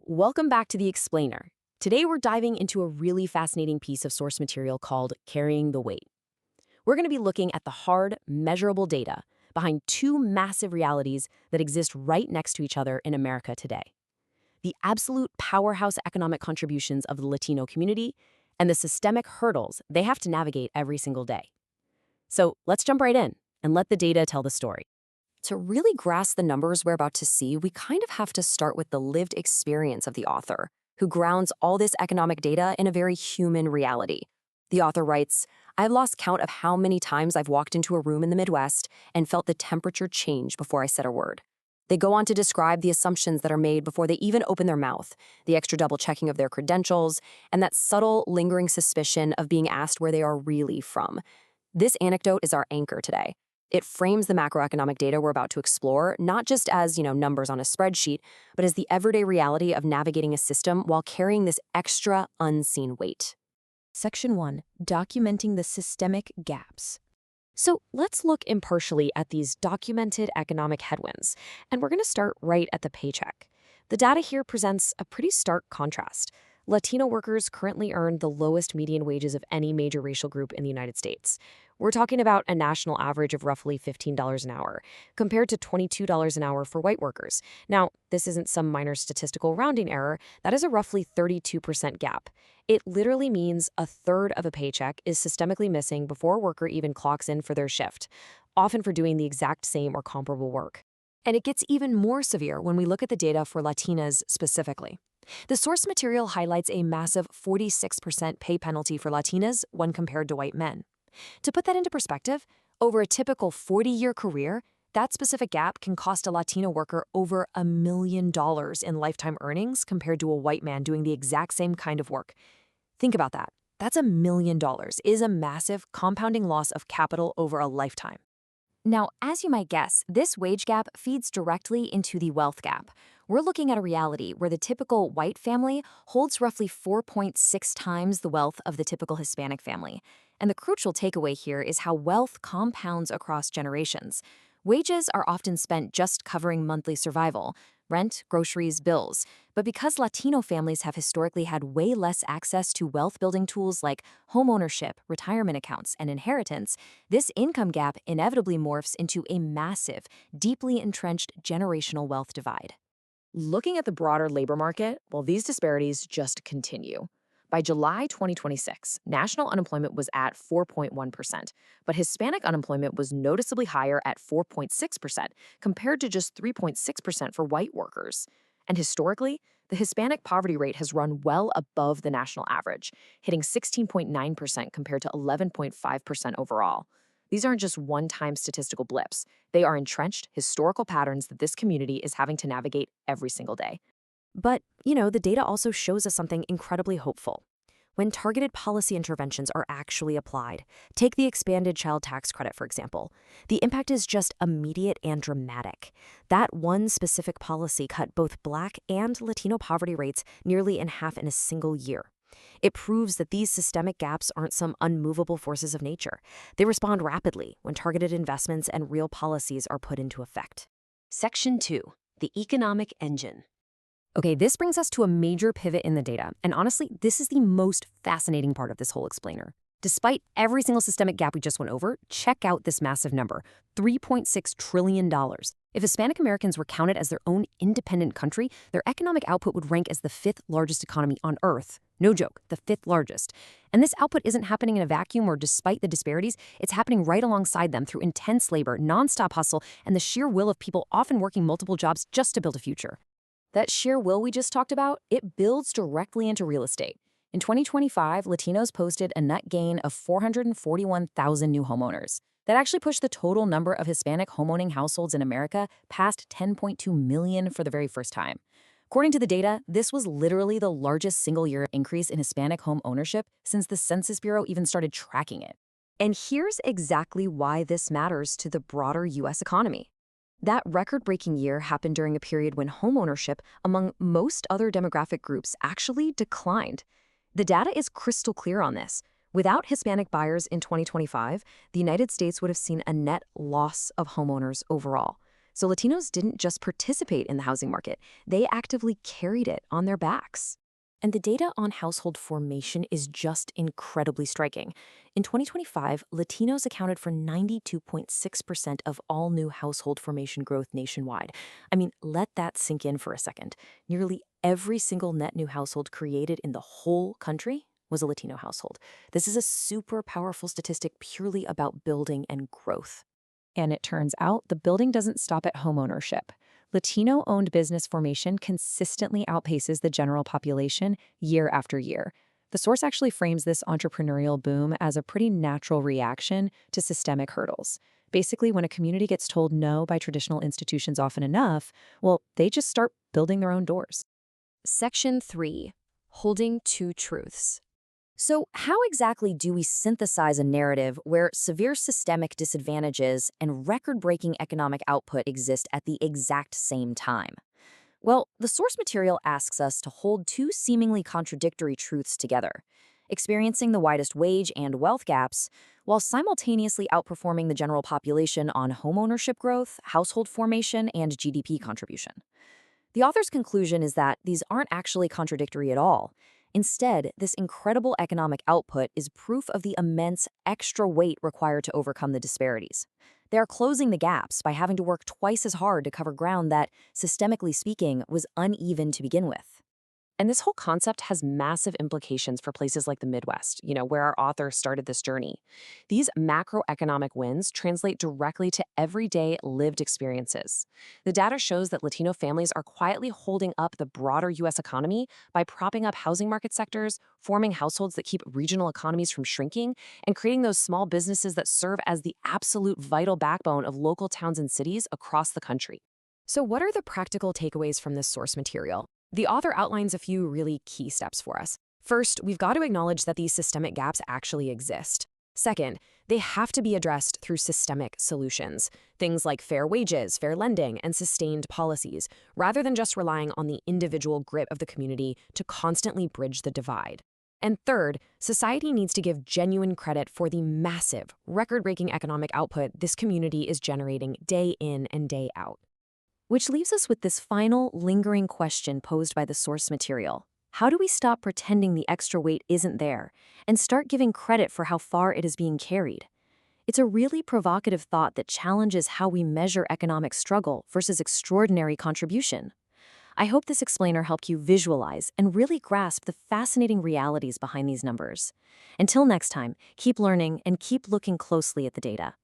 Welcome back to The Explainer. Today we're diving into a really fascinating piece of source material called Carrying the Weight. We're going to be looking at the hard, measurable data behind two massive realities that exist right next to each other in America today: the absolute powerhouse economic contributions of the Latino community and the systemic hurdles they have to navigate every single day. So let's jump right in and let the data tell the story. To really grasp the numbers we're about to see, we kind of have to start with the lived experience of the author, who grounds all this economic data in a very human reality. The author writes, "I've lost count of how many times I've walked into a room in the Midwest and felt the temperature change before I said a word." They go on to describe the assumptions that are made before they even open their mouth, the extra double checking of their credentials, and that subtle, lingering suspicion of being asked where they are really from. This anecdote is our anchor today. It frames the macroeconomic data we're about to explore, not just as, numbers on a spreadsheet, but as the everyday reality of navigating a system while carrying this extra unseen weight. Section 1. Documenting the systemic gaps. So let's look impartially at these documented economic headwinds, and we're going to start right at the paycheck. The data here presents a pretty stark contrast. Latino workers currently earn the lowest median wages of any major racial group in the United States. We're talking about a national average of roughly $15 an hour, compared to $22 an hour for white workers. Now, this isn't some minor statistical rounding error. That is a roughly 32% gap. It literally means a third of a paycheck is systemically missing before a worker even clocks in for their shift, often for doing the exact same or comparable work. And it gets even more severe when we look at the data for Latinas specifically. The source material highlights a massive 46% pay penalty for Latinas when compared to white men. To put that into perspective, over a typical 40-year career, that specific gap can cost a Latino worker over $1 million in lifetime earnings compared to a white man doing the exact same kind of work. Think about that. That's $1 million, is a massive compounding loss of capital over a lifetime. Now, as you might guess, this wage gap feeds directly into the wealth gap. We're looking at a reality where the typical white family holds roughly 4.6 times the wealth of the typical Hispanic family. And the crucial takeaway here is how wealth compounds across generations. Wages are often spent just covering monthly survival, rent, groceries, bills. But because Latino families have historically had way less access to wealth-building tools like home ownership, retirement accounts, and inheritance, this income gap inevitably morphs into a massive, deeply entrenched generational wealth divide. Looking at the broader labor market, well, these disparities just continue. By July 2026, national unemployment was at 4.1%, but Hispanic unemployment was noticeably higher at 4.6%, compared to just 3.6% for white workers. And historically, the Hispanic poverty rate has run well above the national average, hitting 16.9% compared to 11.5% overall. These aren't just one-time statistical blips. They are entrenched historical patterns that this community is having to navigate every single day. But, the data also shows us something incredibly hopeful. When targeted policy interventions are actually applied, take the expanded child tax credit, for example, the impact is just immediate and dramatic. That one specific policy cut both Black and Latino poverty rates nearly in half in a single year. It proves that these systemic gaps aren't some unmovable forces of nature. They respond rapidly when targeted investments and real policies are put into effect. Section 2. The economic engine. Okay, this brings us to a major pivot in the data, and honestly, this is the most fascinating part of this whole explainer. Despite every single systemic gap we just went over, check out this massive number, $3.6 trillion. If Hispanic Americans were counted as their own independent country, their economic output would rank as the 5th largest economy on Earth. No joke, the 5th largest. And this output isn't happening in a vacuum or despite the disparities, it's happening right alongside them through intense labor, nonstop hustle, and the sheer will of people often working multiple jobs just to build a future. That sheer will we just talked about, it builds directly into real estate. In 2025, Latinos posted a net gain of 441,000 new homeowners. That actually pushed the total number of Hispanic homeowning households in America past 10.2 million for the very first time. According to the data, this was literally the largest single-year increase in Hispanic home ownership since the Census Bureau even started tracking it. And here's exactly why this matters to the broader U.S. economy. That record-breaking year happened during a period when homeownership among most other demographic groups actually declined. The data is crystal clear on this. Without Hispanic buyers in 2025, the United States would have seen a net loss of homeowners overall. So Latinos didn't just participate in the housing market, they actively carried it on their backs. And the data on household formation is just incredibly striking. In 2025, Latinos accounted for 92.6% of all new household formation growth nationwide. I mean, let that sink in for a second. Nearly every single net new household created in the whole country was a Latino household. This is a super powerful statistic purely about building and growth. And it turns out the building doesn't stop at homeownership. Latino-owned business formation consistently outpaces the general population year after year. The source actually frames this entrepreneurial boom as a pretty natural reaction to systemic hurdles. Basically, when a community gets told no by traditional institutions often enough, well, they just start building their own doors. Section 3. Holding two truths. So, how exactly do we synthesize a narrative where severe systemic disadvantages and record-breaking economic output exist at the exact same time? Well, the source material asks us to hold two seemingly contradictory truths together, experiencing the widest wage and wealth gaps while simultaneously outperforming the general population on homeownership growth, household formation, and GDP contribution. The author's conclusion is that these aren't actually contradictory at all. Instead, this incredible economic output is proof of the immense extra weight required to overcome the disparities. They are closing the gaps by having to work twice as hard to cover ground that, systemically speaking, was uneven to begin with. And this whole concept has massive implications for places like the Midwest, where our author started this journey. These macroeconomic wins translate directly to everyday lived experiences. The data shows that Latino families are quietly holding up the broader U.S. economy by propping up housing market sectors, forming households that keep regional economies from shrinking, and creating those small businesses that serve as the absolute vital backbone of local towns and cities across the country. So what are the practical takeaways from this source material? The author outlines a few really key steps for us. First, we've got to acknowledge that these systemic gaps actually exist. Second, they have to be addressed through systemic solutions, things like fair wages, fair lending, and sustained policies, rather than just relying on the individual grit of the community to constantly bridge the divide. And third, society needs to give genuine credit for the massive, record-breaking economic output this community is generating day in and day out. Which leaves us with this final, lingering question posed by the source material. How do we stop pretending the extra weight isn't there and start giving credit for how far it is being carried? It's a really provocative thought that challenges how we measure economic struggle versus extraordinary contribution. I hope this explainer helped you visualize and really grasp the fascinating realities behind these numbers. Until next time, keep learning and keep looking closely at the data.